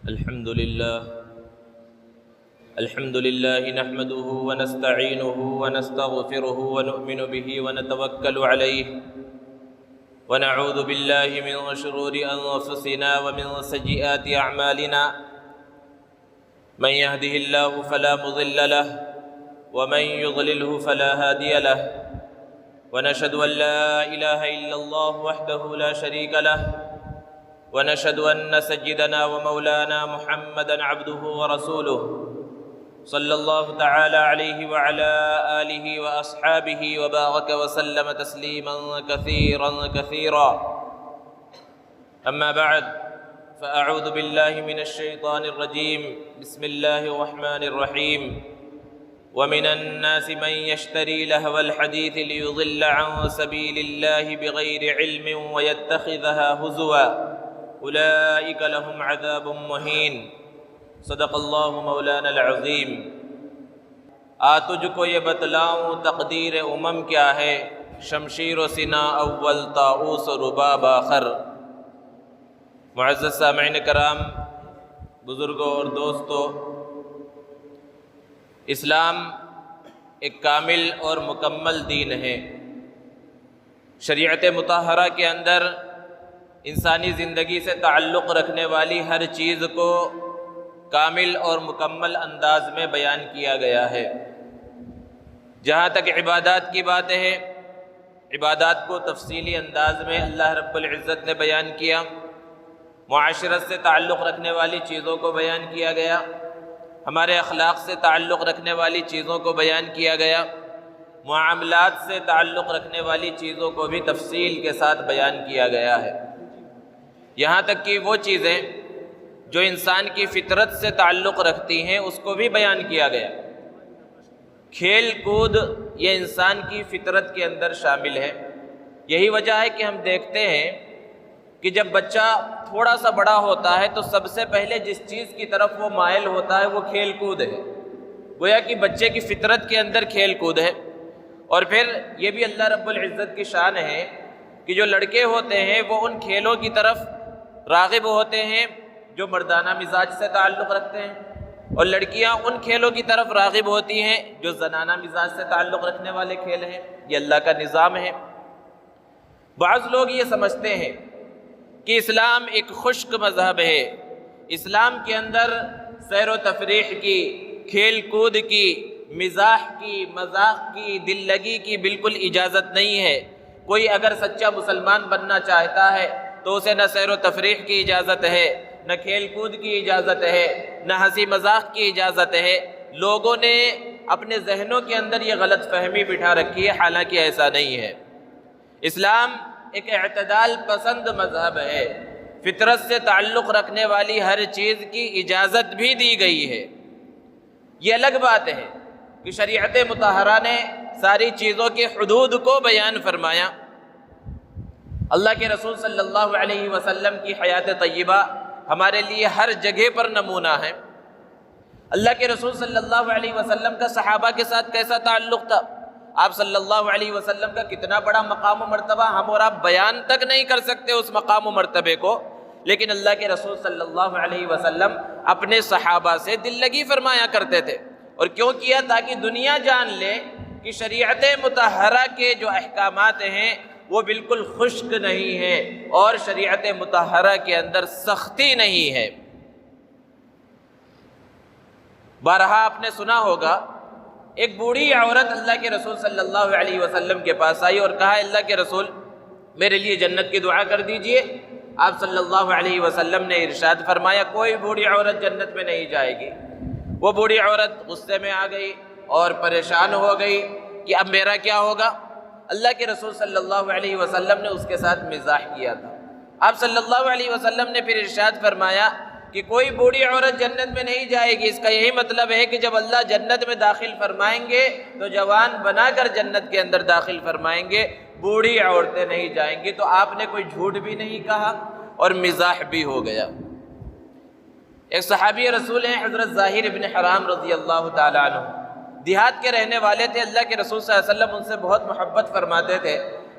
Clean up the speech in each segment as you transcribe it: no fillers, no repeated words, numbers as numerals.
الحمد لله نحمده ونستعينه ونستغفره ونؤمن به ونتوكل عليه ونعوذ بالله من شرور أنفسنا ومن سيئات أعمالنا من يهده الله فلا مضل له ومن يضلله فلا هادي له ونشهد أن لا إله إلا الله وحده لا شريك له ونشهد أن سيدنا ومولانا محمدًا عبده ورسوله صلى الله تعالى عليه وعلى آله وأصحابه وبارك وسلم تسليما كثيرا كثيرا. أما بعد فأعوذ بالله من الشيطان الرجيم. بسم الله الرحمن الرحيم. ومن الناس من يشتري لهو الحديث ليضل عن سبيل الله بغير علم ويتخذها هزوا أولئك لهم عذاب مهين. صدق اللہ مولانا العظیم. تجھ کو یہ بتلاؤں تقدیر امم کیا ہے، شمشیر و سنا اول طاؤس و رباب آخر. معزز سامعین کرام، بزرگوں اور دوستو، اسلام ایک کامل اور مکمل دین ہے. شریعت مطہرہ کے اندر انسانی زندگی سے تعلق رکھنے والی ہر چیز کو کامل اور مکمل انداز میں بیان کیا گیا ہے. جہاں تک عبادات کی بات ہے، عبادات کو تفصیلی انداز میں اللہ رب العزت نے بیان کیا. معاشرت سے تعلق رکھنے والی چیزوں کو بیان کیا گیا، ہمارے اخلاق سے تعلق رکھنے والی چیزوں کو بیان کیا گیا، معاملات سے تعلق رکھنے والی چیزوں کو بھی تفصیل کے ساتھ بیان کیا گیا ہے. یہاں تک کہ وہ چیزیں جو انسان کی فطرت سے تعلق رکھتی ہیں اس کو بھی بیان کیا گیا. کھیل کود یہ انسان کی فطرت کے اندر شامل ہے. یہی وجہ ہے کہ ہم دیکھتے ہیں کہ جب بچہ تھوڑا سا بڑا ہوتا ہے تو سب سے پہلے جس چیز کی طرف وہ مائل ہوتا ہے وہ کھیل کود ہے. گویا کہ بچے کی فطرت کے اندر کھیل کود ہے. اور پھر یہ بھی اللہ رب العزت کی شان ہے کہ جو لڑکے ہوتے ہیں وہ ان کھیلوں کی طرف راغب ہوتے ہیں جو مردانہ مزاج سے تعلق رکھتے ہیں، اور لڑکیاں ان کھیلوں کی طرف راغب ہوتی ہیں جو زنانہ مزاج سے تعلق رکھنے والے کھیل ہیں. یہ اللہ کا نظام ہے. بعض لوگ یہ سمجھتے ہیں کہ اسلام ایک خشک مذہب ہے، اسلام کے اندر سیر و تفریح کی، کھیل کود کی، مزاح کی، مذاق کی، دل لگی کی بالکل اجازت نہیں ہے. کوئی اگر سچا مسلمان بننا چاہتا ہے تو اسے نہ سیر و تفریح کی اجازت ہے، نہ کھیل کود کی اجازت ہے، نہ ہنسی مذاق کی اجازت ہے. لوگوں نے اپنے ذہنوں کے اندر یہ غلط فہمی بٹھا رکھی ہے، حالانکہ ایسا نہیں ہے. اسلام ایک اعتدال پسند مذہب ہے. فطرت سے تعلق رکھنے والی ہر چیز کی اجازت بھی دی گئی ہے. یہ الگ بات ہے کہ شریعت مطہرہ نے ساری چیزوں کے حدود کو بیان فرمایا. اللہ کے رسول صلی اللہ علیہ وسلم کی حیات طیبہ ہمارے لیے ہر جگہ پر نمونہ ہے. اللہ کے رسول صلی اللہ علیہ وسلم کا صحابہ کے ساتھ کیسا تعلق تھا، آپ صلی اللہ علیہ وسلم کا کتنا بڑا مقام و مرتبہ، ہم اور آپ بیان تک نہیں کر سکتے اس مقام و مرتبے کو، لیکن اللہ کے رسول صلی اللہ علیہ وسلم اپنے صحابہ سے دل لگی فرمایا کرتے تھے. اور کیوں کیا؟ تاکہ دنیا جان لے کہ شریعت مطہرہ کے جو احکامات ہیں وہ بالکل خشک نہیں ہے اور شریعت مطہرہ کے اندر سختی نہیں ہے. بارہا آپ نے سنا ہوگا ایک بوڑھی عورت اللہ کے رسول صلی اللہ علیہ وسلم کے پاس آئی اور کہا، اللہ کے رسول میرے لیے جنت کی دعا کر دیجئے. آپ صلی اللہ علیہ وسلم نے ارشاد فرمایا، کوئی بوڑھی عورت جنت میں نہیں جائے گی. وہ بوڑھی عورت غصے میں آ گئی اور پریشان ہو گئی کہ اب میرا کیا ہوگا. اللہ کے رسول صلی اللہ علیہ وسلم نے اس کے ساتھ مزاح کیا تھا. آپ صلی اللہ علیہ وسلم نے پھر ارشاد فرمایا کہ کوئی بوڑھی عورت جنت میں نہیں جائے گی. اس کا یہی مطلب ہے کہ جب اللہ جنت میں داخل فرمائیں گے تو جوان بنا کر جنت کے اندر داخل فرمائیں گے، بوڑھی عورتیں نہیں جائیں گی. تو آپ نے کوئی جھوٹ بھی نہیں کہا اور مزاح بھی ہو گیا. ایک صحابی رسول ہیں حضرت ظاہر ابن حرام رضی اللہ تعالیٰ عنہ، دیہات کے رہنے والے تھے. اللہ کے رسول صلی اللہ علیہ وسلم ان سے بہت محبت فرماتے تھے.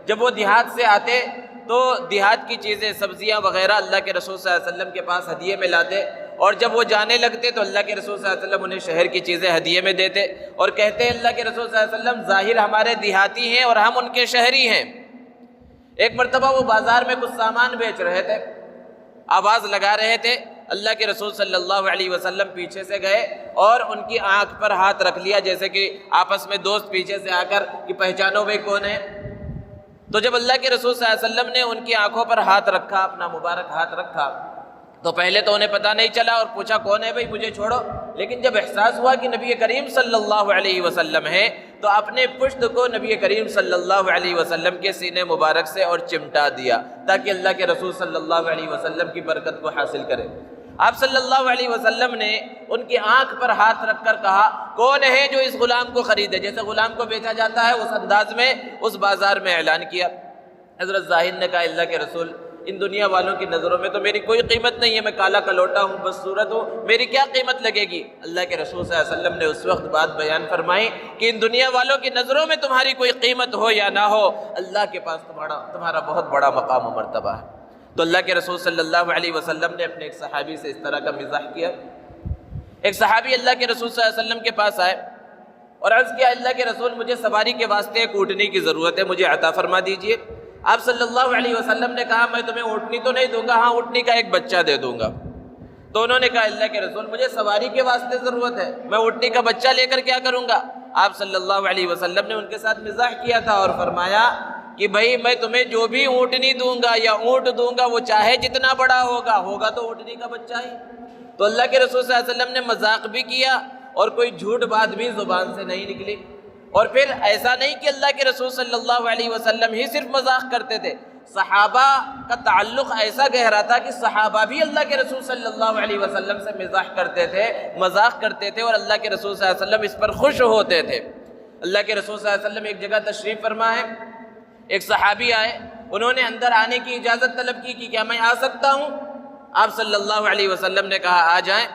جب وہ دیہات سے آتے تو دیہات کی چیزیں، سبزیاں وغیرہ اللہ کے رسول صلی اللہ علیہ وسلم کے پاس ہدیے میں لاتے اور جب وہ جانے لگتے تو اللہ کے رسول صلی اللہ علیہ وسلم انہیں شہر کی چیزیں ہدیے میں دیتے اور کہتے اللہ کے رسول صلی اللہ علیہ وسلم ظاہر ہمارے دیہاتی ہیں اور ہم ان کے شہری ہیں۔ ایک مرتبہ وہ بازار میں کچھ سامان بیچ رہے تھے، آواز لگا رہے تھے، اللہ کے رسول صلی اللہ علیہ وسلم پیچھے سے گئے اور ان کی آنکھ پر ہاتھ رکھ لیا، جیسے کہ آپس میں دوست پیچھے سے آ کر کہ پہچانو بھائی کون ہے۔ تو جب اللہ کے رسول صلی اللہ علیہ وسلم نے ان کی آنکھوں پر ہاتھ رکھا، اپنا مبارک ہاتھ رکھا، تو پہلے تو انہیں پتہ نہیں چلا اور پوچھا کون ہے بھائی، مجھے چھوڑو۔ لیکن جب احساس ہوا کہ نبی کریم صلی اللہ علیہ وسلم ہے تو اپنے پشت کو نبی کریم صلی اللہ علیہ وسلم کے سینے مبارک سے اور چمٹا دیا تاکہ اللہ کے رسول صلی اللہ علیہ وسلم کی برکت کو حاصل کرے۔ آپ صلی اللہ علیہ وسلم نے ان کی آنکھ پر ہاتھ رکھ کر کہا کون ہے جو اس غلام کو خریدے، جیسے غلام کو بیچا جاتا ہے اس انداز میں اس بازار میں اعلان کیا۔ حضرت زاہد نے کہا اللہ کے رسول ان دنیا والوں کی نظروں میں تو میری کوئی قیمت نہیں ہے، میں کالا کلوٹا ہوں، بس صورت ہوں، میری کیا قیمت لگے گی؟ اللہ کے رسول صلی اللہ علیہ وسلم نے اس وقت بات بیان فرمائی کہ ان دنیا والوں کی نظروں میں تمہاری کوئی قیمت ہو یا نہ ہو، اللہ کے پاس تمہارا بہت بڑا مقام و مرتبہ ہے۔ تو اللہ کے رسول صلی اللہ علیہ وسلم نے اپنے ایک صحابی سے اس طرح کا مزاح کیا۔ ایک صحابی اللہ کے رسول صلی اللہ علیہ وسلم کے پاس آئے اور عرض کیا اللہ کے رسول مجھے سواری کے واسطے ایک اونٹنی کی ضرورت ہے، مجھے عطا فرما دیجئے۔ آپ صلی اللہ علیہ وسلم نے کہا میں تمہیں اونٹنی تو نہیں دوں گا، ہاں اونٹنی کا ایک بچہ دے دوں گا۔ تو انہوں نے کہا اللہ کے رسول مجھے سواری کے واسطے ضرورت ہے، میں اونٹنی کا بچہ لے کر کیا کروں گا؟ آپ صلی اللہ علیہ وسلم نے ان کے ساتھ مزاح کیا تھا اور فرمایا کہ بھائی میں تمہیں جو بھی اونٹنی دوں گا یا اونٹ دوں گا وہ چاہے جتنا بڑا ہوگا تو اونٹنی کا بچہ ہی۔ تو اللہ کے رسول صلی اللہ علیہ وسلم نے مذاق بھی کیا اور کوئی جھوٹ بات بھی زبان سے نہیں نکلی۔ اور پھر ایسا نہیں کہ اللہ کے رسول صلی اللہ علیہ وسلم ہی صرف مذاق کرتے تھے، صحابہ کا تعلق ایسا گہرا تھا کہ صحابہ بھی اللہ کے رسول صلی اللہ علیہ وسلم سے مزاح کرتے تھے، مذاق کرتے تھے اور اللہ کے رسول صلی اللہ علیہ وسلم اس پر خوش ہوتے تھے۔ اللہ کے رسول صلی اللہ علیہ وسلم ایک جگہ تشریف فرما ہے، ایک صحابی آئے، انہوں نے اندر آنے کی اجازت طلب کی کہ کیا میں آ سکتا ہوں؟ آپ صلی اللہ علیہ وسلم نے کہا آ جائیں۔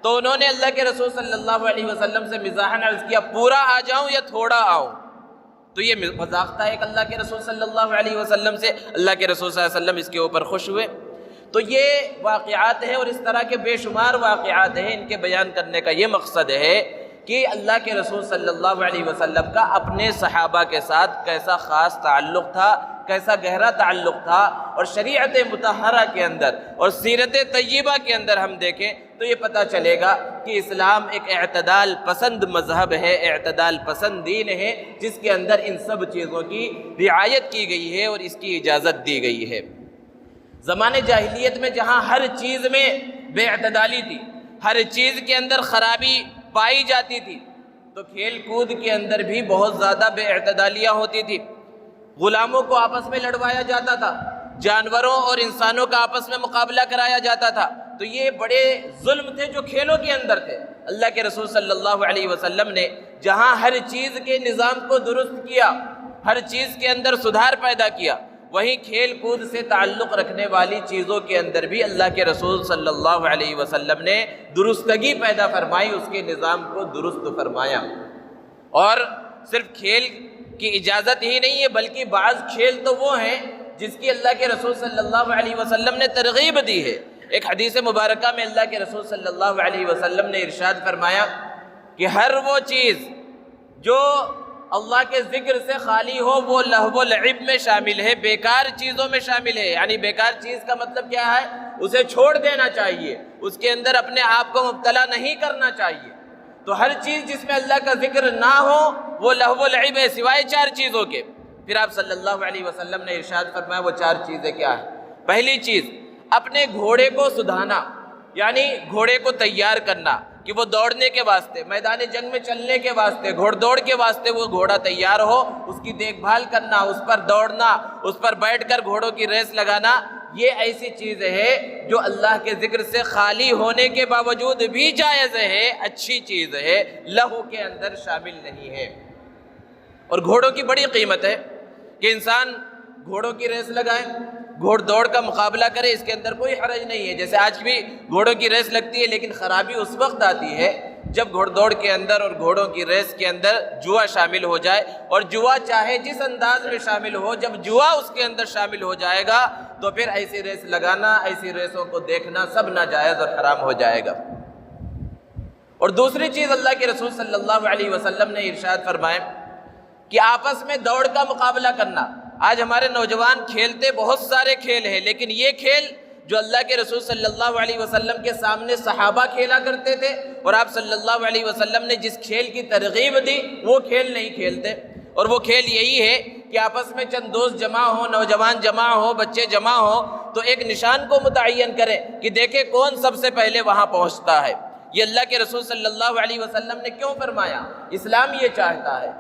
تو انہوں نے اللہ کے رسول صلی اللہ علیہ وسلم سے مزاحاً عرض کیا پورا آ جاؤں یا تھوڑا آؤں؟ تو یہ مذاق تھا ایک اللہ کے رسول صلی اللہ علیہ وسلم سے، اللہ کے رسول صلی اللہ علیہ وسلم اس کے اوپر خوش ہوئے۔ تو یہ واقعات ہیں اور اس طرح کے بے شمار واقعات ہیں، ان کے بیان کرنے کا یہ مقصد ہے کہ اللہ کے رسول صلی اللہ علیہ وسلم کا اپنے صحابہ کے ساتھ کیسا خاص تعلق تھا، کیسا گہرا تعلق تھا۔ اور شریعت مطہرہ کے اندر اور سیرت طیبہ کے اندر ہم دیکھیں تو یہ پتہ چلے گا کہ اسلام ایک اعتدال پسند مذہب ہے، اعتدال پسند دین ہے، جس کے اندر ان سب چیزوں کی رعایت کی گئی ہے اور اس کی اجازت دی گئی ہے۔ زمانے جاہلیت میں جہاں ہر چیز میں بے اعتدالی تھی، ہر چیز کے اندر خرابی پائی جاتی تھی، تو کھیل کود کے اندر بھی بہت زیادہ بے اعتدالیاں ہوتی تھی۔ غلاموں کو آپس میں لڑوایا جاتا تھا، جانوروں اور انسانوں کا آپس میں مقابلہ کرایا جاتا تھا، تو یہ بڑے ظلم تھے جو کھیلوں کے اندر تھے۔ اللہ کے رسول صلی اللہ علیہ وسلم نے جہاں ہر چیز کے نظام کو درست کیا، ہر چیز کے اندر سدھار پیدا کیا، وہیں کھیل کود سے تعلق رکھنے والی چیزوں کے اندر بھی اللہ کے رسول صلی اللہ علیہ وسلم نے درستگی پیدا فرمائی، اس کے نظام کو درست فرمایا۔ اور صرف کھیل کی اجازت ہی نہیں ہے بلکہ بعض کھیل تو وہ ہیں جس کی اللہ کے رسول صلی اللہ علیہ وسلم نے ترغیب دی ہے۔ ایک حدیث مبارکہ میں اللہ کے رسول صلی اللہ علیہ وسلم نے ارشاد فرمایا کہ ہر وہ چیز جو اللہ کے ذکر سے خالی ہو وہ لہو و لعب میں شامل ہے، بیکار چیزوں میں شامل ہے۔ یعنی بیکار چیز کا مطلب کیا ہے؟ اسے چھوڑ دینا چاہیے، اس کے اندر اپنے آپ کو مبتلا نہیں کرنا چاہیے۔ تو ہر چیز جس میں اللہ کا ذکر نہ ہو وہ لہو و لعب ہے، سوائے 4 چیزوں کے۔ پھر آپ صلی اللہ علیہ وسلم نے ارشاد فرمایا وہ 4 چیزیں کیا ہیں؟ پہلی چیز اپنے گھوڑے کو سدھانا، یعنی گھوڑے کو تیار کرنا کہ وہ دوڑنے کے واسطے، میدان جنگ میں چلنے کے واسطے، گھوڑ دوڑ کے واسطے وہ گھوڑا تیار ہو، اس کی دیکھ بھال کرنا، اس پر دوڑنا، اس پر بیٹھ کر گھوڑوں کی ریس لگانا، یہ ایسی چیز ہے جو اللہ کے ذکر سے خالی ہونے کے باوجود بھی جائز ہے، اچھی چیز ہے، لہو کے اندر شامل نہیں ہے۔ اور گھوڑوں کی بڑی قیمت ہے کہ انسان گھوڑوں کی ریس لگائے، گھوڑ دوڑ کا مقابلہ کرے، اس کے اندر کوئی حرج نہیں ہے۔ جیسے آج بھی گھوڑوں کی ریس لگتی ہے لیکن خرابی اس وقت آتی ہے جب گھوڑ دوڑ کے اندر اور گھوڑوں کی ریس کے اندر جوا شامل ہو جائے، اور جوا چاہے جس انداز میں شامل ہو، جب جوا اس کے اندر شامل ہو جائے گا تو پھر ایسی ریس لگانا، ایسی ریسوں کو دیکھنا سب ناجائز اور حرام ہو جائے گا۔ اور دوسری چیز اللہ کے رسول صلی اللہ علیہ وسلم نے ارشاد فرمائے کہ آپس میں دوڑ کا مقابلہ کرنا۔ آج ہمارے نوجوان کھیلتے بہت سارے کھیل ہیں، لیکن یہ کھیل جو اللہ کے رسول صلی اللہ علیہ وسلم کے سامنے صحابہ کھیلا کرتے تھے اور آپ صلی اللہ علیہ وسلم نے جس کھیل کی ترغیب دی، وہ کھیل نہیں کھیلتے۔ اور وہ کھیل یہی ہے کہ آپس میں چند دوست جمع ہوں، نوجوان جمع ہوں، بچے جمع ہوں تو ایک نشان کو متعین کریں کہ دیکھیں کون سب سے پہلے وہاں پہنچتا ہے۔ یہ اللہ کے رسول صلی اللہ علیہ وسلم نے کیوں فرمایا؟ اسلام یہ چاہتا ہے،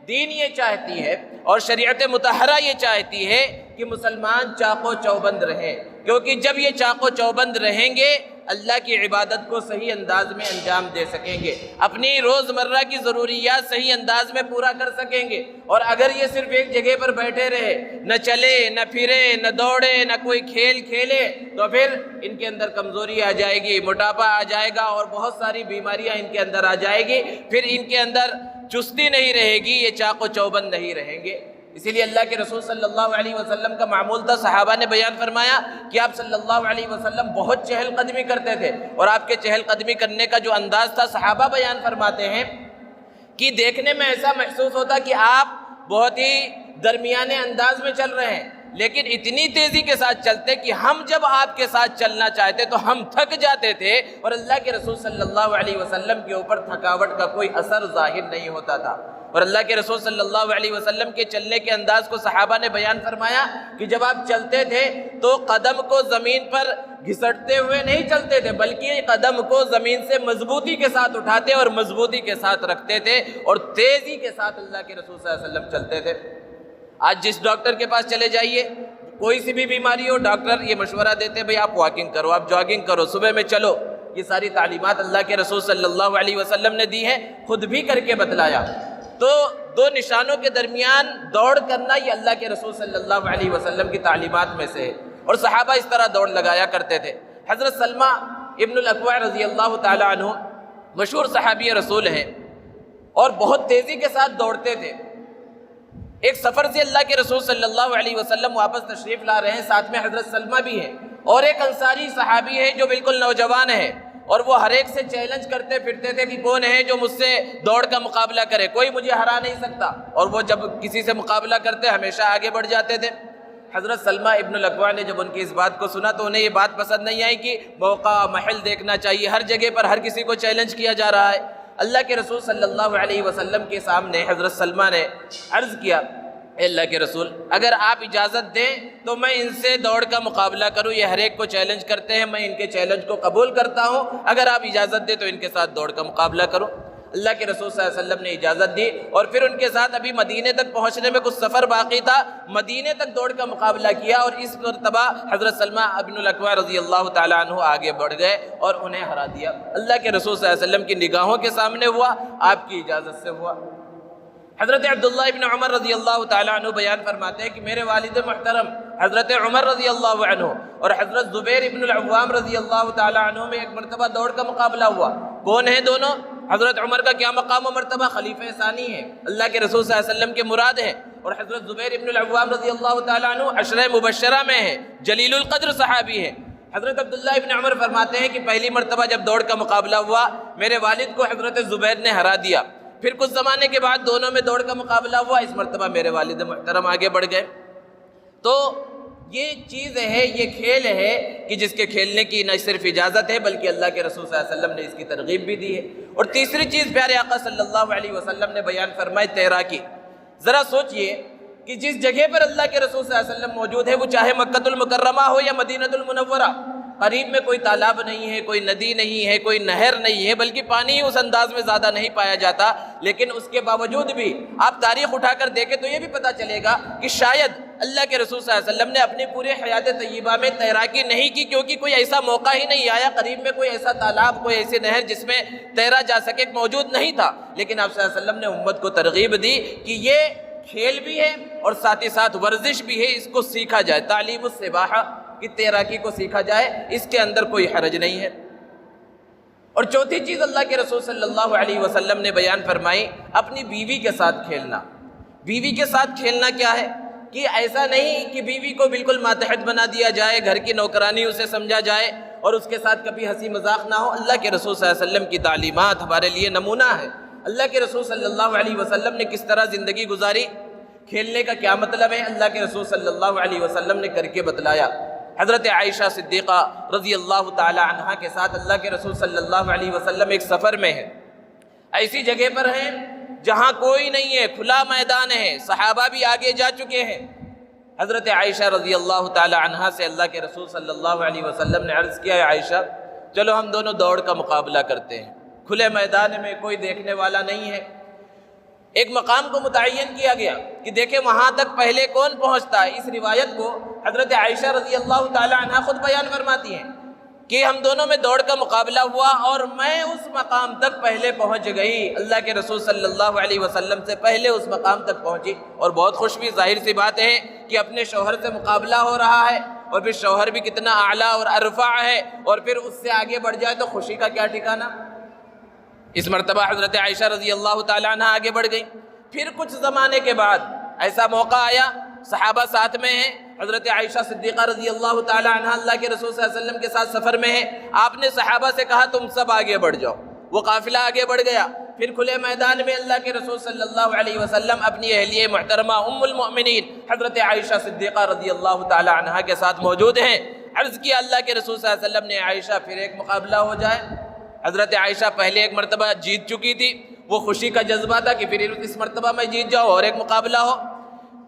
دین یہ چاہتی ہے، اور شریعت مطہرہ یہ چاہتی ہے کہ مسلمان چاق و چوبند رہیں، کیونکہ جب یہ چاق و چوبند رہیں گے اللہ کی عبادت کو صحیح انداز میں انجام دے سکیں گے، اپنی روزمرہ کی ضروریات صحیح انداز میں پورا کر سکیں گے۔ اور اگر یہ صرف ایک جگہ پر بیٹھے رہے، نہ چلے نہ پھرے نہ دوڑے نہ کوئی کھیل کھیلے، تو پھر ان کے اندر کمزوری آ جائے گی، موٹاپا آ جائے گا اور بہت ساری بیماریاں ان کے اندر آ جائے گی، پھر ان کے اندر چستی نہیں رہے گی، یہ چاق و چوبند نہیں رہیں گے۔ اسی لیے اللہ کے رسول صلی اللہ علیہ وسلم کا معمول تھا، صحابہ نے بیان فرمایا کہ آپ صلی اللہ علیہ وسلم بہت چہل قدمی کرتے تھے، اور آپ کے چہل قدمی کرنے کا جو انداز تھا صحابہ بیان فرماتے ہیں کہ دیکھنے میں ایسا محسوس ہوتا کہ آپ بہت ہی درمیانے انداز میں چل رہے ہیں، لیکن اتنی تیزی کے ساتھ چلتے کہ ہم جب آپ کے ساتھ چلنا چاہتے تو ہم تھک جاتے تھے، اور اللہ کے رسول صلی اللہ علیہ وسلم کے اوپر تھکاوٹ کا کوئی اثر ظاہر نہیں ہوتا تھا۔ اور اللہ کے رسول صلی اللہ علیہ وسلم کے چلنے کے انداز کو صحابہ نے بیان فرمایا کہ جب آپ چلتے تھے تو قدم کو زمین پر گھسٹتے ہوئے نہیں چلتے تھے، بلکہ قدم کو زمین سے مضبوطی کے ساتھ اٹھاتے اور مضبوطی کے ساتھ رکھتے تھے، اور تیزی کے ساتھ اللہ کے رسول صلی اللہ علیہ وسلم چلتے تھے۔ آج جس ڈاکٹر کے پاس چلے جائیے، کوئی سی بھی بیماری ہو، ڈاکٹر یہ مشورہ دیتے ہیں بھئی آپ واکنگ کرو، آپ جاگنگ کرو، صبح میں چلو۔ یہ ساری تعلیمات اللہ کے رسول صلی اللہ علیہ وسلم نے دی ہے، خود بھی کر کے بتلایا۔ تو دو نشانوں کے درمیان دوڑ کرنا یہ اللہ کے رسول صلی اللہ علیہ وسلم کی تعلیمات میں سے ہے، اور صحابہ اس طرح دوڑ لگایا کرتے تھے۔ حضرت سلمہ ابن الاکوع رضی اللہ تعالی عنہ مشہور صحابی رسول ہیں، اور بہت تیزی کے ساتھ دوڑتے تھے۔ ایک سفر سے اللہ کے رسول صلی اللہ علیہ وسلم واپس تشریف لا رہے ہیں، ساتھ میں حضرت سلمہ بھی ہیں، اور ایک انصاری صحابی ہے جو بالکل نوجوان ہے، اور وہ ہر ایک سے چیلنج کرتے پھرتے تھے کہ کون ہے جو مجھ سے دوڑ کا مقابلہ کرے، کوئی مجھے ہرا نہیں سکتا، اور وہ جب کسی سے مقابلہ کرتے ہمیشہ آگے بڑھ جاتے تھے۔ حضرت سلمہ ابن الاکوع نے جب ان کی اس بات کو سنا تو انہیں یہ بات پسند نہیں آئی کہ موقع محل دیکھنا چاہیے، ہر جگہ پر ہر کسی کو چیلنج کیا جا رہا ہے۔ اللہ کے رسول صلی اللہ علیہ وسلم کے سامنے حضرت سلمہ نے عرض کیا، اے اللہ کے رسول، اگر آپ اجازت دیں تو میں ان سے دوڑ کا مقابلہ کروں، یہ ہر ایک کو چیلنج کرتے ہیں، میں ان کے چیلنج کو قبول کرتا ہوں، اگر آپ اجازت دیں تو ان کے ساتھ دوڑ کا مقابلہ کروں۔ اللہ کے رسول صلی اللہ علیہ وسلم نے اجازت دی، اور پھر ان کے ساتھ ابھی مدینے تک پہنچنے میں کچھ سفر باقی تھا، مدینے تک دوڑ کا مقابلہ کیا، اور اس مرتبہ حضرت سلمہ ابن الاکوع رضی اللہ تعالیٰ عنہ آگے بڑھ گئے اور انہیں ہرا دیا۔ اللہ کے رسول صلی اللہ علیہ وسلم کی نگاہوں کے سامنے ہوا، آپ کی اجازت سے ہوا۔ حضرت عبداللہ ابن عمر رضی اللہ تعالیٰ عنہ بیان فرماتے ہیں کہ میرے والد محترم حضرت عمر رضی اللہ عنہ اور حضرت زبیر ابن العوام رضی اللہ تعالیٰ عنہ میں ایک مرتبہ دوڑ کا مقابلہ ہوا۔ کون ہیں دونوں؟ حضرت عمر کا کیا مقام و مرتبہ؟ خلیفہ ثانی ہے، اللہ کے رسول صلی اللہ علیہ وسلم کے مراد ہیں، اور حضرت زبیر ابن العوام رضی اللہ تعالیٰ عنہ عشرہ مبشرہ میں ہیں، جلیل القدر صحابی ہیں۔ حضرت عبداللہ ابن عمر فرماتے ہیں کہ پہلی مرتبہ جب دوڑ کا مقابلہ ہوا میرے والد کو حضرت زبیر نے ہرا دیا، پھر کچھ زمانے کے بعد دونوں میں دوڑ کا مقابلہ ہوا، اس مرتبہ میرے والد محترم آگے بڑھ گئے۔ تو یہ چیز ہے، یہ کھیل ہے کہ جس کے کھیلنے کی نہ صرف اجازت ہے بلکہ اللہ کے رسول صلی اللہ علیہ وسلم نے اس کی ترغیب بھی دی ہے۔ اور تیسری چیز پیارے آقا صلی اللہ علیہ وسلم نے بیان فرمائی تیراکی۔ ذرا سوچئے کہ جس جگہ پر اللہ کے رسول صلی اللہ علیہ وسلم موجود ہے، وہ چاہے مکہ المکرمہ ہو یا مدینہ المنورہ، قریب میں کوئی تالاب نہیں ہے، کوئی ندی نہیں ہے، کوئی نہر نہیں ہے، بلکہ پانی اس انداز میں زیادہ نہیں پایا جاتا، لیکن اس کے باوجود بھی آپ تاریخ اٹھا کر دیکھیں تو یہ بھی پتہ چلے گا کہ شاید اللہ کے رسول صلی اللہ علیہ وسلم نے اپنی پورے حیات طیبہ میں تیراکی نہیں کی، کیونکہ کوئی ایسا موقع ہی نہیں آیا، قریب میں کوئی ایسا تالاب، کوئی ایسی نہر جس میں تیرا جا سکے موجود نہیں تھا۔ لیکن آپ صلی اللہ علیہ وسلم نے امت کو ترغیب دی کہ یہ کھیل بھی ہے اور ساتھ ہی ساتھ ورزش بھی ہے، اس کو سیکھا جائے، تعلیم السباحہ کی تیراکی کو سیکھا جائے، اس کے اندر کوئی حرج نہیں ہے۔ اور چوتھی چیز اللہ کے رسول صلی اللہ علیہ وسلم نے بیان فرمائی، اپنی بیوی کے ساتھ کھیلنا۔ بیوی کے ساتھ کھیلنا کیا ہے کہ ایسا نہیں کہ بیوی کو بالکل ماتحت بنا دیا جائے، گھر کی نوکرانی اسے سمجھا جائے اور اس کے ساتھ کبھی ہنسی مذاق نہ ہو۔ اللہ کے رسول صلی اللہ علیہ وسلم کی تعلیمات ہمارے لیے نمونہ ہے۔ اللہ کے رسول صلی اللہ علیہ وسلم نے کس طرح زندگی گزاری، کھیلنے کا کیا مطلب ہے، اللہ کے رسول صلی اللہ علیہ وسلم نے کر کے بتلایا۔ حضرت عائشہ صدیقہ رضی اللہ تعالی عنہا کے ساتھ اللہ کے رسول صلی اللہ علیہ وسلم ایک سفر میں ہیں، ایسی جگہ پر ہیں جہاں کوئی نہیں ہے، کھلا میدان ہے، صحابہ بھی آگے جا چکے ہیں۔ حضرت عائشہ رضی اللہ تعالی عنہا سے اللہ کے رسول صلی اللہ علیہ وسلم نے عرض کیا، عائشہ چلو ہم دونوں دوڑ کا مقابلہ کرتے ہیں، کھلے میدان میں کوئی دیکھنے والا نہیں ہے۔ ایک مقام کو متعین کیا گیا کہ دیکھیں وہاں تک پہلے کون پہنچتا ہے۔ اس روایت کو حضرت عائشہ رضی اللہ تعالی عنہا خود بیان فرماتی ہیں کہ ہم دونوں میں دوڑ کا مقابلہ ہوا اور میں اس مقام تک پہلے پہنچ گئی، اللہ کے رسول صلی اللہ علیہ وسلم سے پہلے اس مقام تک پہنچی۔ اور بہت خوش بھی، ظاہر سی بات ہے کہ اپنے شوہر سے مقابلہ ہو رہا ہے اور پھر شوہر بھی کتنا اعلیٰ اور ارفع ہے اور پھر اس سے آگے بڑھ جائے تو خوشی کا کیا ٹھکانہ۔ اس مرتبہ حضرت عائشہ رضی اللہ تعالیٰ عنہ آگے بڑھ گئی۔ پھر کچھ زمانے کے بعد ایسا موقع آیا، صحابہ ساتھ میں ہیں، حضرت عائشہ صدیقہ رضی اللہ تعالیٰ عنہ اللہ کے رسول صلی اللہ علیہ وسلم کے ساتھ سفر میں ہیں۔ آپ نے صحابہ سے کہا تم سب آگے بڑھ جاؤ، وہ قافلہ آگے بڑھ گیا۔ پھر کھلے میدان میں اللہ کے رسول صلی اللہ علیہ وسلم اپنی اہلیہ محترمہ ام المؤمنین حضرت عائشہ صدیقہ رضی اللہ تعالیٰ عنہ کے ساتھ موجود ہیں۔ عرض کیا اللہ کے رسول صلی اللہ علیہ وسلم نے، عائشہ پھر ایک مقابلہ ہو جائے۔ حضرت عائشہ پہلے ایک مرتبہ جیت چکی تھی، وہ خوشی کا جذبہ تھا کہ پھر اس مرتبہ میں جیت جاؤ اور ایک مقابلہ ہو،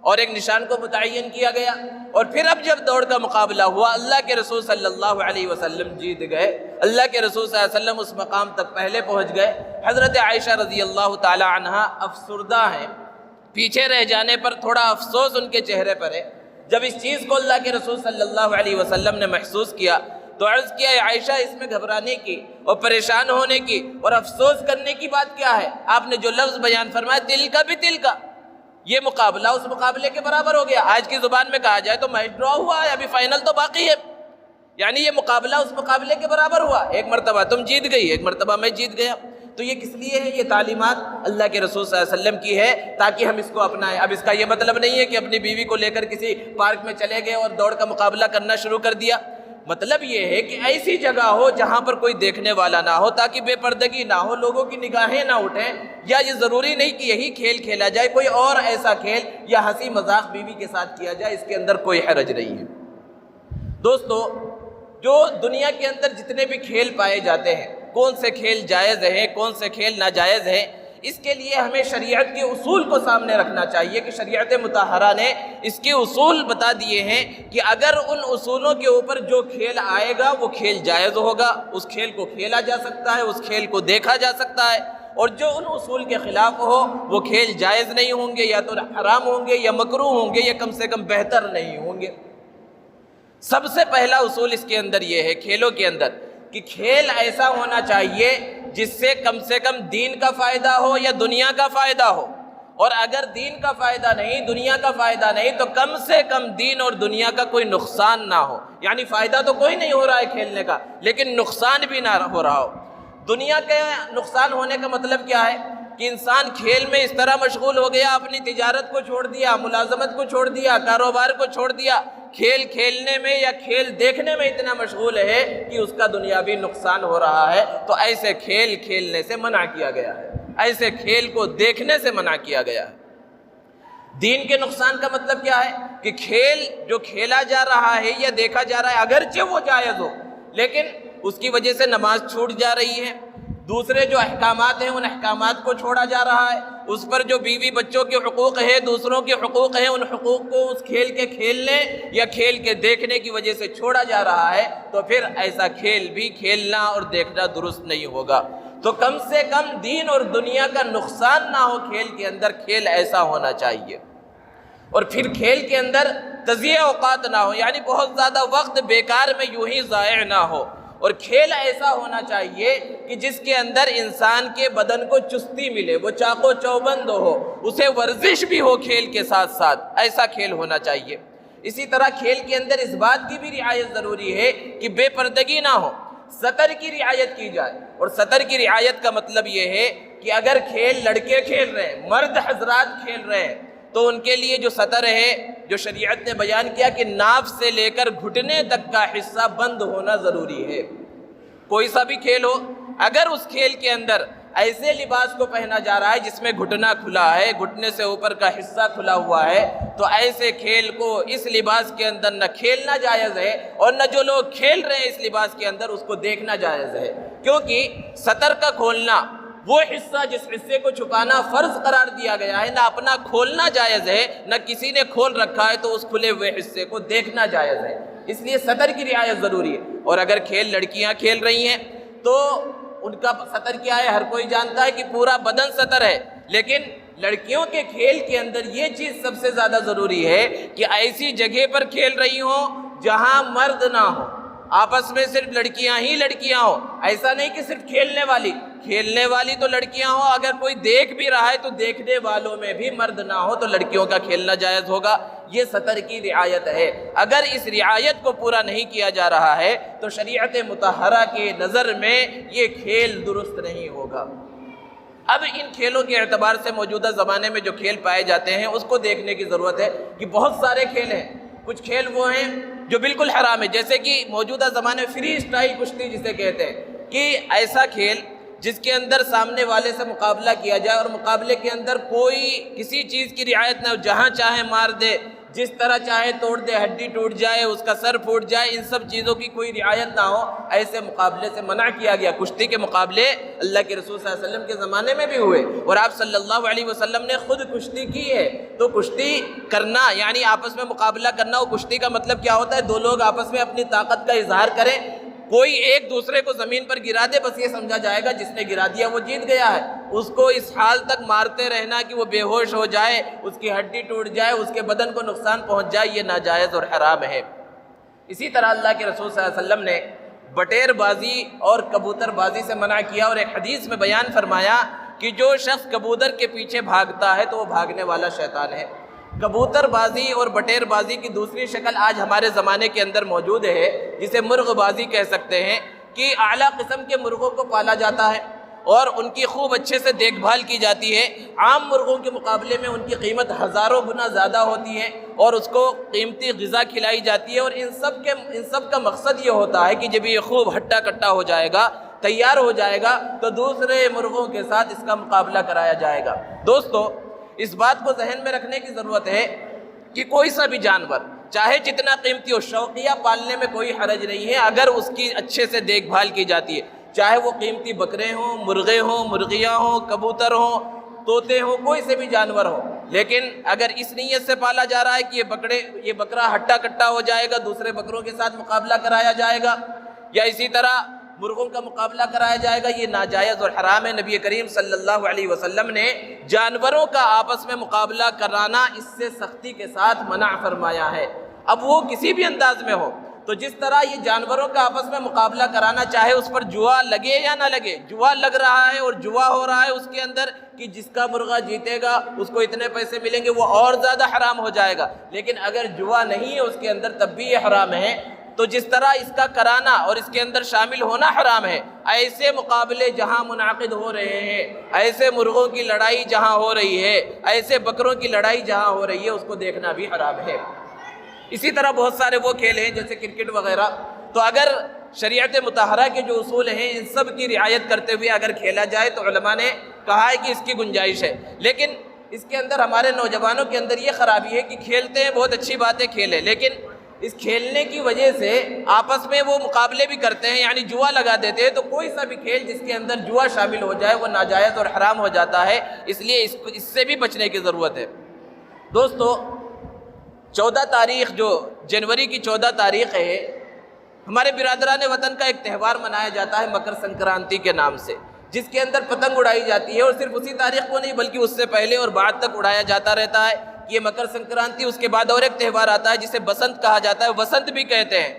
اور ایک نشان کو متعین کیا گیا۔ اور پھر اب جب دوڑ کا مقابلہ ہوا، اللہ کے رسول صلی اللہ علیہ وسلم جیت گئے، اللہ کے رسول صلی اللہ علیہ وسلم اس مقام تک پہلے پہنچ گئے۔ حضرت عائشہ رضی اللہ تعالی عنہا افسردہ ہیں، پیچھے رہ جانے پر تھوڑا افسوس ان کے چہرے پر ہے۔ جب اس چیز کو اللہ کے رسول صلی اللہ علیہ وسلم نے محسوس کیا تو عرض کیا، عائشہ اس میں گھبرانے کی اور پریشان ہونے کی اور افسوس کرنے کی بات کیا ہے؟ آپ نے جو لفظ بیان فرمایا، دل کا بھی دل کا، یہ مقابلہ اس مقابلے کے برابر ہو گیا۔ آج کی زبان میں کہا جائے تو میچ ڈرا ہوا ہے، ابھی فائنل تو باقی ہے، یعنی یہ مقابلہ اس مقابلے کے برابر ہوا۔ ایک مرتبہ تم جیت گئی، ایک مرتبہ میں جیت گیا۔ تو یہ کس لیے ہے؟ یہ تعلیمات اللہ کے رسول صلی اللہ علیہ وسلم کی ہے تاکہ ہم اس کو اپنائیں۔ اب اس کا یہ مطلب نہیں ہے کہ اپنی بیوی کو لے کر کسی پارک میں چلے گئے اور دوڑ کا مقابلہ کرنا شروع کر دیا۔ مطلب یہ ہے کہ ایسی جگہ ہو جہاں پر کوئی دیکھنے والا نہ ہو، تاکہ بے پردگی نہ ہو، لوگوں کی نگاہیں نہ اٹھیں۔ یا یہ ضروری نہیں کہ یہی کھیل کھیلا جائے، کوئی اور ایسا کھیل یا ہنسی مذاق بیوی کے ساتھ کیا جائے، اس کے اندر کوئی حرج نہیں ہے۔ دوستو، جو دنیا کے اندر جتنے بھی کھیل پائے جاتے ہیں، کون سے کھیل جائز ہیں، کون سے کھیل ناجائز ہیں، اس کے لیے ہمیں شریعت کے اصول کو سامنے رکھنا چاہیے کہ شریعت مطہرہ نے اس کے اصول بتا دیے ہیں کہ اگر ان اصولوں کے اوپر جو کھیل آئے گا وہ کھیل جائز ہوگا، اس کھیل کو کھیلا جا سکتا ہے، اس کھیل کو دیکھا جا سکتا ہے، اور جو ان اصول کے خلاف ہو وہ کھیل جائز نہیں ہوں گے، یا تو حرام ہوں گے یا مکروہ ہوں گے، یا کم سے کم بہتر نہیں ہوں گے۔ سب سے پہلا اصول اس کے اندر یہ ہے، کھیلوں کے اندر، کہ کھیل ایسا ہونا چاہیے جس سے کم دین کا فائدہ ہو یا دنیا کا فائدہ ہو، اور اگر دین کا فائدہ نہیں، دنیا کا فائدہ نہیں، تو کم سے کم دین اور دنیا کا کوئی نقصان نہ ہو۔ یعنی فائدہ تو کوئی نہیں ہو رہا ہے کھیلنے کا، لیکن نقصان بھی نہ ہو رہا ہو۔ دنیا کے نقصان ہونے کا مطلب کیا ہے کہ انسان کھیل میں اس طرح مشغول ہو گیا، اپنی تجارت کو چھوڑ دیا، ملازمت کو چھوڑ دیا، کاروبار کو چھوڑ دیا، کھیل کھیلنے میں یا کھیل دیکھنے میں اتنا مشغول ہے کہ اس کا دنیاوی نقصان ہو رہا ہے۔ تو ایسے کھیل کھیلنے سے منع کیا گیا ہے، ایسے کھیل کو دیکھنے سے منع کیا گیا ہے۔ دین کے نقصان کا مطلب کیا ہے کہ کھیل جو کھیلا جا رہا ہے یا دیکھا جا رہا ہے، اگرچہ وہ جائز ہو، لیکن اس کی وجہ سے نماز چھوٹ جا رہی ہے، دوسرے جو احکامات ہیں ان احکامات کو چھوڑا جا رہا ہے، اس پر جو بیوی بچوں کے حقوق ہیں، دوسروں کے حقوق ہیں، ان حقوق کو اس کھیل کے کھیلنے یا کھیل کے دیکھنے کی وجہ سے چھوڑا جا رہا ہے، تو پھر ایسا کھیل بھی کھیلنا اور دیکھنا درست نہیں ہوگا۔ تو کم سے کم دین اور دنیا کا نقصان نہ ہو کھیل کے اندر، کھیل ایسا ہونا چاہیے۔ اور پھر کھیل کے اندر تضییع اوقات نہ ہو، یعنی بہت زیادہ وقت بیکار میں یوں ہی ضائع نہ ہو، اور کھیل ایسا ہونا چاہیے کہ جس کے اندر انسان کے بدن کو چستی ملے، وہ چاق و چوبند ہو، اسے ورزش بھی ہو کھیل کے ساتھ ساتھ، ایسا کھیل ہونا چاہیے۔ اسی طرح کھیل کے اندر اس بات کی بھی رعایت ضروری ہے کہ بے پردگی نہ ہو۔ سطر کی رعایت کی جائے۔ اور سطر کی رعایت کا مطلب یہ ہے کہ اگر کھیل لڑکے کھیل رہے ہیں، مرد حضرات کھیل رہے ہیں، تو ان کے لیے جو سطر ہے، جو شریعت نے بیان کیا کہ ناف سے لے کر گھٹنے تک کا حصہ بند ہونا ضروری ہے۔ کوئی سا بھی کھیل ہو، اگر اس کھیل کے اندر ایسے لباس کو پہنا جا رہا ہے جس میں گھٹنا کھلا ہے، گھٹنے سے اوپر کا حصہ کھلا ہوا ہے، تو ایسے کھیل کو اس لباس کے اندر نہ کھیلنا جائز ہے، اور نہ جو لوگ کھیل رہے ہیں اس لباس کے اندر اس کو دیکھنا جائز ہے۔ کیونکہ سطر کا کھولنا، وہ حصہ جس حصے کو چھپانا فرض قرار دیا گیا ہے، نہ اپنا کھولنا جائز ہے، نہ کسی نے کھول رکھا ہے تو اس کھلے ہوئے حصے کو دیکھنا جائز ہے۔ اس لیے سطر کی رعایت ضروری ہے۔ اور اگر کھیل لڑکیاں کھیل رہی ہیں تو ان کا سطر کیا ہے؟ ہر کوئی جانتا ہے کہ پورا بدن سطر ہے، لیکن لڑکیوں کے کھیل کے اندر یہ چیز سب سے زیادہ ضروری ہے کہ ایسی جگہ پر کھیل رہی ہوں جہاں مرد نہ ہو، آپس میں صرف لڑکیاں ہی لڑکیاں ہوں۔ ایسا نہیں کہ صرف کھیلنے والی تو لڑکیاں ہوں، اگر کوئی دیکھ بھی رہا ہے تو دیکھنے والوں میں بھی مرد نہ ہو تو لڑکیوں کا کھیلنا جائز ہوگا۔ یہ سطر کی رعایت ہے۔ اگر اس رعایت کو پورا نہیں کیا جا رہا ہے تو شریعت مطہرہ کے نظر میں یہ کھیل درست نہیں ہوگا۔ اب ان کھیلوں کے اعتبار سے موجودہ زمانے میں جو کھیل پائے جاتے ہیں اس کو دیکھنے کی ضرورت ہے کہ بہت سارے کھیل ہیں۔ کچھ کھیل وہ ہیں جو بالکل حرام ہے، جیسے کہ موجودہ زمانے میں فری اسٹائل کشتی جسے کہتے ہیں، کہ ایسا کھیل جس کے اندر سامنے والے سے مقابلہ کیا جائے اور مقابلے کے اندر کوئی کسی چیز کی رعایت نہ ہو، جہاں چاہے مار دے، جس طرح چاہے توڑ دے، ہڈی ٹوٹ جائے، اس کا سر پھوٹ جائے، ان سب چیزوں کی کوئی رعایت نہ ہو، ایسے مقابلے سے منع کیا گیا۔ کشتی کے مقابلے اللہ کے رسول صلی اللہ علیہ وسلم کے زمانے میں بھی ہوئے، اور آپ صلی اللہ علیہ وسلم نے خود کشتی کی ہے۔ تو کشتی کرنا یعنی آپس میں مقابلہ کرنا، وہ کشتی کا مطلب کیا ہوتا ہے؟ دو لوگ آپس میں اپنی طاقت کا اظہار کریں، کوئی ایک دوسرے کو زمین پر گرا دے، بس یہ سمجھا جائے گا جس نے گرا دیا وہ جیت گیا ہے۔ اس کو اس حال تک مارتے رہنا کہ وہ بے ہوش ہو جائے، اس کی ہڈی ٹوٹ جائے، اس کے بدن کو نقصان پہنچ جائے، یہ ناجائز اور حرام ہے۔ اسی طرح اللہ کے رسول صلی اللہ علیہ وسلم نے بٹیر بازی اور کبوتر بازی سے منع کیا، اور ایک حدیث میں بیان فرمایا کہ جو شخص کبوتر کے پیچھے بھاگتا ہے تو وہ بھاگنے والا شیطان ہے۔ کبوتر بازی اور بٹیر بازی کی دوسری شکل آج ہمارے زمانے کے اندر موجود ہے، جسے مرغ بازی کہہ سکتے ہیں، کہ اعلیٰ قسم کے مرغوں کو پالا جاتا ہے اور ان کی خوب اچھے سے دیکھ بھال کی جاتی ہے۔ عام مرغوں کے مقابلے میں ان کی قیمت ہزاروں گنا زیادہ ہوتی ہے، اور اس کو قیمتی غذا کھلائی جاتی ہے، اور ان سب کا مقصد یہ ہوتا ہے کہ جب یہ خوب ہٹا کٹا ہو جائے گا، تیار ہو جائے گا، تو دوسرے مرغوں کے ساتھ اس کا مقابلہ کرایا جائے گا۔ دوستو، اس بات کو ذہن میں رکھنے کی ضرورت ہے کہ کوئی سا بھی جانور چاہے جتنا قیمتی ہو، شوقیہ پالنے میں کوئی حرج نہیں ہے اگر اس کی اچھے سے دیکھ بھال کی جاتی ہے، چاہے وہ قیمتی بکرے ہوں، مرغے ہوں، مرغیاں ہوں، کبوتر ہوں، طوطے ہوں، کوئی سے بھی جانور ہوں۔ لیکن اگر اس نیت سے پالا جا رہا ہے کہ یہ بکرا ہٹا کٹا ہو جائے گا، دوسرے بکروں کے ساتھ مقابلہ کرایا جائے گا، یا اسی طرح مرغوں کا مقابلہ کرایا جائے گا، یہ ناجائز اور حرام ہے۔ نبی کریم صلی اللہ علیہ وسلم نے جانوروں کا آپس میں مقابلہ کرانا اس سے سختی کے ساتھ منع فرمایا ہے۔ اب وہ کسی بھی انداز میں ہو، تو جس طرح یہ جانوروں کا آپس میں مقابلہ کرانا، چاہے اس پر جوا لگے یا نہ لگے، جوا لگ رہا ہے اور جوا ہو رہا ہے اس کے اندر کہ جس کا مرغہ جیتے گا اس کو اتنے پیسے ملیں گے، وہ اور زیادہ حرام ہو جائے گا۔ لیکن اگر جوا نہیں ہے اس کے اندر تب بھی یہ حرام ہے۔ تو جس طرح اس کا کرانا اور اس کے اندر شامل ہونا حرام ہے، ایسے مقابلے جہاں منعقد ہو رہے ہیں، ایسے مرغوں کی لڑائی جہاں ہو رہی ہے، ایسے بکروں کی لڑائی جہاں ہو رہی ہے، اس کو دیکھنا بھی حرام ہے۔ اسی طرح بہت سارے وہ کھیل ہیں جیسے کرکٹ وغیرہ، تو اگر شریعت مطہرہ کے جو اصول ہیں ان سب کی رعایت کرتے ہوئے اگر کھیلا جائے تو علماء نے کہا ہے کہ اس کی گنجائش ہے۔ لیکن اس کے اندر ہمارے نوجوانوں کے اندر یہ خرابی ہے کہ کھیلتے ہیں، بہت اچھی باتیں کھیلیں، لیکن اس کھیلنے کی وجہ سے آپس میں وہ مقابلے بھی کرتے ہیں، یعنی جوا لگا دیتے ہیں۔ تو کوئی سا بھی کھیل جس کے اندر جوا شامل ہو جائے وہ ناجائز اور حرام ہو جاتا ہے، اس لیے اس سے بھی بچنے کی ضرورت ہے۔ دوستو، 14 تاریخ جو جنوری کی 14 تاریخ ہے، ہمارے برادران وطن کا ایک تہوار منایا جاتا ہے مکر سنکرانتی کے نام سے، جس کے اندر پتنگ اڑائی جاتی ہے، اور صرف اسی تاریخ کو نہیں بلکہ اس سے پہلے اور بعد تک اڑایا جاتا رہتا ہے۔ یہ مکر سنکرانتی، اس کے بعد اور ایک تہوار آتا ہے جسے بسنت کہا جاتا ہے، وسنت بھی کہتے ہیں۔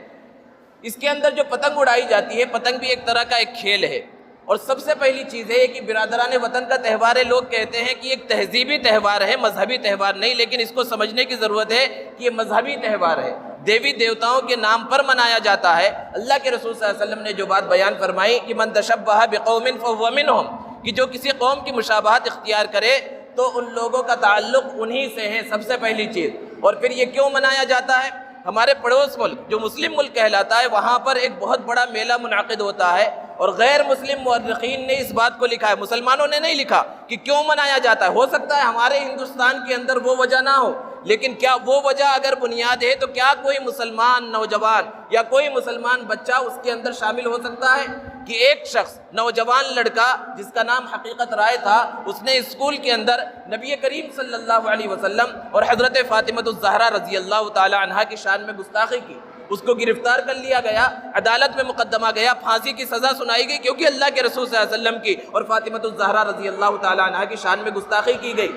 اس کے اندر جو پتنگ اڑائی جاتی ہے، پتنگ بھی ایک طرح کا ایک کھیل ہے، اور سب سے پہلی چیز ہے کہ برادران وطن کا تہوار ہے۔ لوگ کہتے ہیں کہ ایک تہذیبی تہوار ہے، مذہبی تہوار نہیں، لیکن اس کو سمجھنے کی ضرورت ہے کہ یہ مذہبی تہوار ہے، دیوی دیوتاؤں کے نام پر منایا جاتا ہے۔ اللہ کے رسول صلی اللہ علیہ وسلم نے جو بات بیان فرمائی کہ من تشبہ بقوم فہو منہم، کہ جو کسی قوم کی مشابہت اختیار کرے تو ان لوگوں کا تعلق انہی سے ہے، سب سے پہلی چیز۔ اور پھر یہ کیوں منایا جاتا ہے؟ ہمارے پڑوس ملک جو مسلم ملک کہلاتا ہے وہاں پر ایک بہت بڑا میلہ منعقد ہوتا ہے، اور غیر مسلم مورخین نے اس بات کو لکھا ہے، مسلمانوں نے نہیں لکھا کہ کیوں منایا جاتا ہے۔ ہو سکتا ہے ہمارے ہندوستان کے اندر وہ وجہ نہ ہو، لیکن کیا وہ وجہ اگر بنیاد ہے تو کیا کوئی مسلمان نوجوان یا کوئی مسلمان بچہ اس کے اندر شامل ہو سکتا ہے کہ ایک شخص نوجوان لڑکا جس کا نام حقیقت رائے تھا، اس نے اسکول کے اندر نبی کریم صلی اللہ علیہ وسلم اور حضرت فاطمہ الزہرا رضی اللہ تعالی عنہا کی شان میں گستاخی کی۔ اس کو گرفتار کر لیا گیا، عدالت میں مقدمہ گیا، پھانسی کی سزا سنائی گئی کیونکہ اللہ کے رسول صلی اللہ علیہ وسلم کی اور فاطمہ الزہرا رضی اللہ تعالی عنہا کی شان میں گستاخی کی گئی۔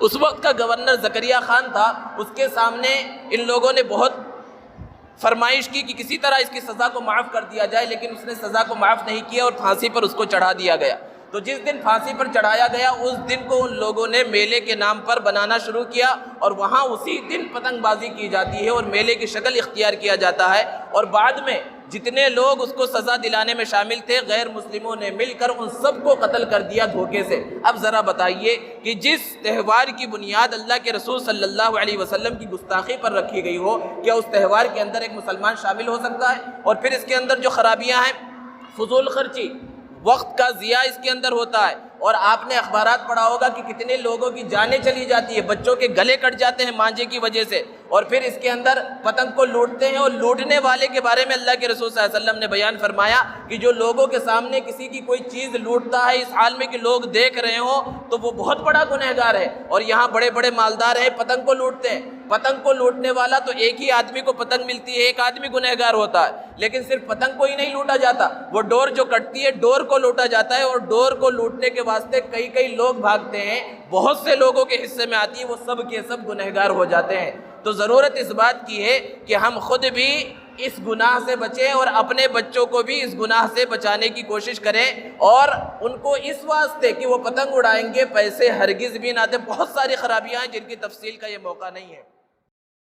اس وقت کا گورنر زکریا خان تھا، اس کے سامنے ان لوگوں نے بہت فرمائش کی کہ کسی طرح اس کی سزا کو معاف کر دیا جائے، لیکن اس نے سزا کو معاف نہیں کیا اور پھانسی پر اس کو چڑھا دیا گیا۔ تو جس دن پھانسی پر چڑھایا گیا اس دن کو ان لوگوں نے میلے کے نام پر بنانا شروع کیا، اور وہاں اسی دن پتنگ بازی کی جاتی ہے اور میلے کی شکل اختیار کیا جاتا ہے، اور بعد میں جتنے لوگ اس کو سزا دلانے میں شامل تھے غیر مسلموں نے مل کر ان سب کو قتل کر دیا دھوکے سے۔ اب ذرا بتائیے کہ جس تہوار کی بنیاد اللہ کے رسول صلی اللہ علیہ وسلم کی گستاخی پر رکھی گئی ہو، کیا اس تہوار کے اندر ایک مسلمان شامل ہو سکتا ہے؟ اور پھر اس کے اندر جو خرابیاں ہیں، فضول خرچی، وقت کا ضیاع اس کے اندر ہوتا ہے، اور آپ نے اخبارات پڑھا ہوگا کہ کتنے لوگوں کی جانیں چلی جاتی ہے، بچوں کے گلے کٹ جاتے ہیں مانجے کی وجہ سے، اور پھر اس کے اندر پتنگ کو لوٹتے ہیں، اور لوٹنے والے کے بارے میں اللہ کے رسول صلی اللہ علیہ وسلم نے بیان فرمایا کہ جو لوگوں کے سامنے کسی کی کوئی چیز لوٹتا ہے اس حال میں کہ لوگ دیکھ رہے ہوں تو وہ بہت بڑا گنہگار ہے۔ اور یہاں بڑے بڑے مالدار ہیں پتنگ کو لوٹتے ہیں، پتنگ کو لوٹنے والا تو ایک ہی آدمی کو پتنگ ملتی ہے، ایک آدمی گنہگار ہوتا ہے، لیکن صرف پتنگ کو ہی نہیں لوٹا جاتا، وہ ڈور جو کٹتی ہے ڈور کو لوٹا جاتا ہے، اور ڈور کو لوٹنے کے واسطے کئی کئی لوگ بھاگتے ہیں، بہت سے لوگوں کے حصے میں آتی ہے، وہ سب کے سب گنہگار ہو جاتے ہیں۔ تو ضرورت اس بات کی ہے کہ ہم خود بھی اس گناہ سے بچیں اور اپنے بچوں کو بھی اس گناہ سے بچانے کی کوشش کریں، اور ان کو اس واسطے کہ وہ پتنگ اڑائیں گے پیسے ہرگز بھی نہ دیں۔ بہت ساری خرابیاں ہیں جن کی تفصیل کا یہ موقع نہیں ہے۔